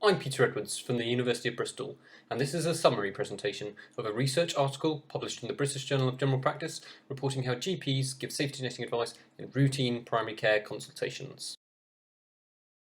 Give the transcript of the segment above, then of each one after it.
I'm Peter Edwards from the University of Bristol, and this is a summary presentation of a research article published in the British Journal of General Practice reporting how GPs give safety netting advice in routine primary care consultations.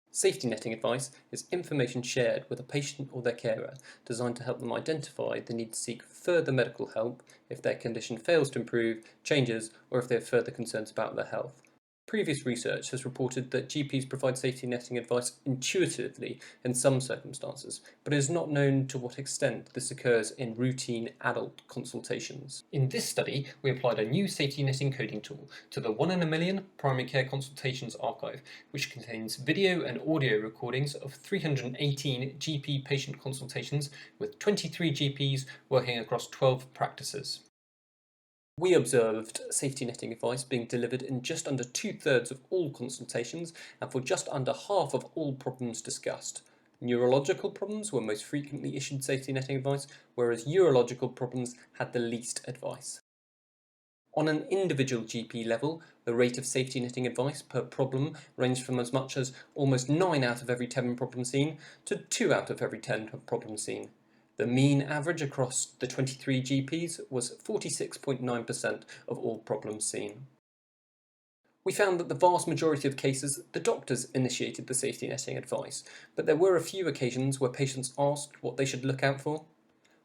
Safety netting advice is information shared with a patient or their carer designed to help them identify the need to seek further medical help if their condition fails to improve, changes, or if they have further concerns about their health. Previous research has reported that GPs provide safety netting advice intuitively in some circumstances, but it is not known to what extent this occurs in routine adult consultations. In this study, we applied a new safety netting coding tool to the 1 in a million primary care consultations archive, which contains video and audio recordings of 318 GP patient consultations with 23 GPs working across 12 practices. We observed safety netting advice being delivered in just under 2/3 of all consultations and for just under half of all problems discussed. Neurological problems were most frequently issued safety netting advice, whereas urological problems had the least advice. On an individual GP level, the rate of safety netting advice per problem ranged from as much as almost 9 out of every 10 problems seen to 2 out of every 10 problems seen. The mean average across the 23 GPs was 46.9% of all problems seen. We found that the vast majority of cases, the doctors initiated the safety netting advice, but there were a few occasions where patients asked what they should look out for.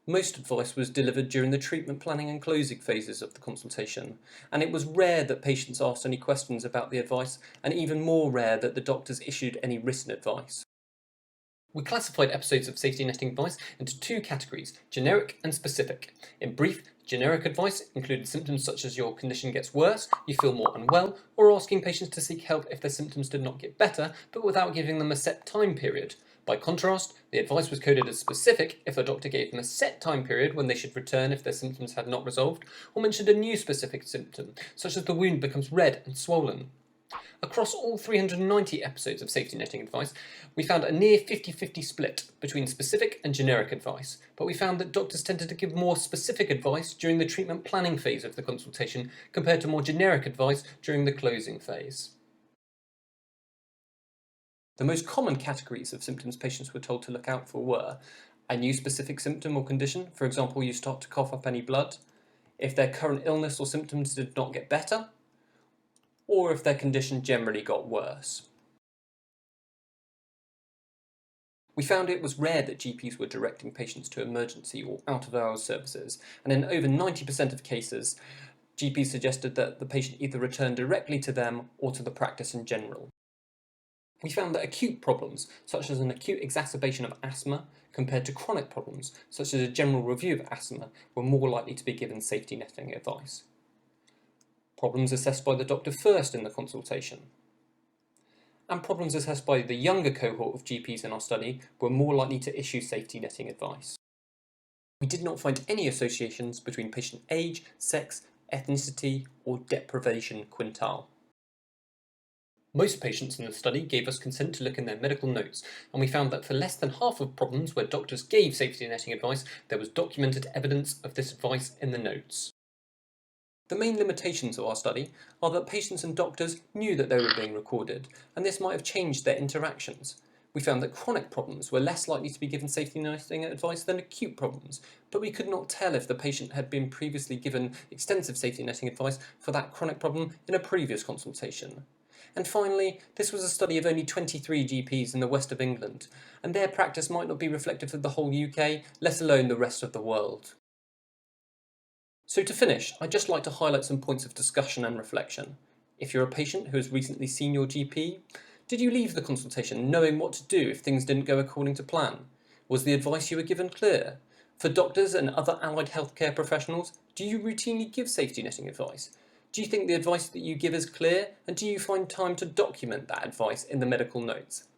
Most advice was delivered during the treatment planning and closing phases of the consultation, and it was rare that patients asked any questions about the advice, and even more rare that the doctors issued any written advice. We classified episodes of safety netting advice into two categories, generic and specific. In brief, generic advice included symptoms such as your condition gets worse, you feel more unwell, or asking patients to seek help if their symptoms did not get better, but without giving them a set time period. By contrast, the advice was coded as specific if a doctor gave them a set time period when they should return if their symptoms had not resolved, or mentioned a new specific symptom, such as the wound becomes red and swollen. Across all 390 episodes of safety netting advice, we found a near 50-50 split between specific and generic advice, but we found that doctors tended to give more specific advice during the treatment planning phase of the consultation compared to more generic advice during the closing phase. The most common categories of symptoms patients were told to look out for were a new specific symptom or condition, for example, you start to cough up any blood, if their current illness or symptoms did not get better, or if their condition generally got worse. We found it was rare that GPs were directing patients to emergency or out-of-hours services, and in over 90% of cases, GPs suggested that the patient either return directly to them or to the practice in general. We found that acute problems, such as an acute exacerbation of asthma, compared to chronic problems, such as a general review of asthma, were more likely to be given safety netting advice. Problems assessed by the doctor first in the consultation. And problems assessed by the younger cohort of GPs in our study were more likely to issue safety netting advice. We did not find any associations between patient age, sex, ethnicity, or deprivation quintile. Most patients in the study gave us consent to look in their medical notes, and we found that for less than half of problems where doctors gave safety netting advice, there was documented evidence of this advice in the notes. The main limitations of our study are that patients and doctors knew that they were being recorded, and this might have changed their interactions. We found that chronic problems were less likely to be given safety netting advice than acute problems, but we could not tell if the patient had been previously given extensive safety netting advice for that chronic problem in a previous consultation. And finally, this was a study of only 23 GPs in the west of England, and their practice might not be reflective of the whole UK, let alone the rest of the world. So to finish, I'd just like to highlight some points of discussion and reflection. If you're a patient who has recently seen your GP, did you leave the consultation knowing what to do if things didn't go according to plan? Was the advice you were given clear? For doctors and other allied healthcare professionals, do you routinely give safety netting advice? Do you think the advice that you give is clear, and do you find time to document that advice in the medical notes?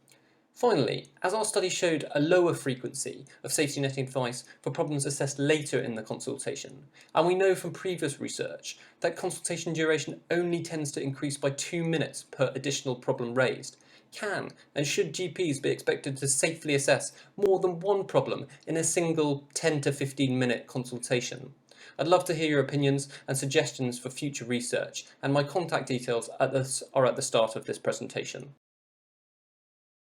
Finally, as our study showed a lower frequency of safety netting advice for problems assessed later in the consultation, and we know from previous research that consultation duration only tends to increase by 2 minutes per additional problem raised, can and should GPs be expected to safely assess more than one problem in a single 10 to 15 minute consultation? I'd love to hear your opinions and suggestions for future research, and my contact details are at the start of this presentation.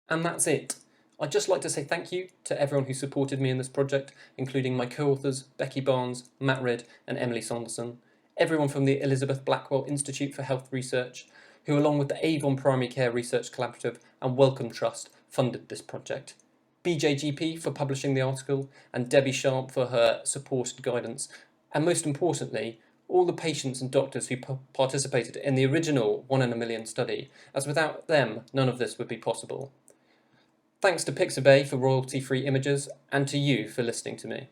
And that's it. I'd just like to say thank you to everyone who supported me in this project, including my co-authors Becky Barnes, Matt Ridd and Emily Sanderson, everyone from the Elizabeth Blackwell Institute for Health Research, who along with the Avon Primary Care Research Collaborative and Wellcome Trust funded this project, BJGP for publishing the article, and Debbie Sharp for her support and guidance, and most importantly, all the patients and doctors who participated in the original 1 in a million study, as without them none of this would be possible. Thanks to Pixabay for royalty-free images, and to you for listening to me.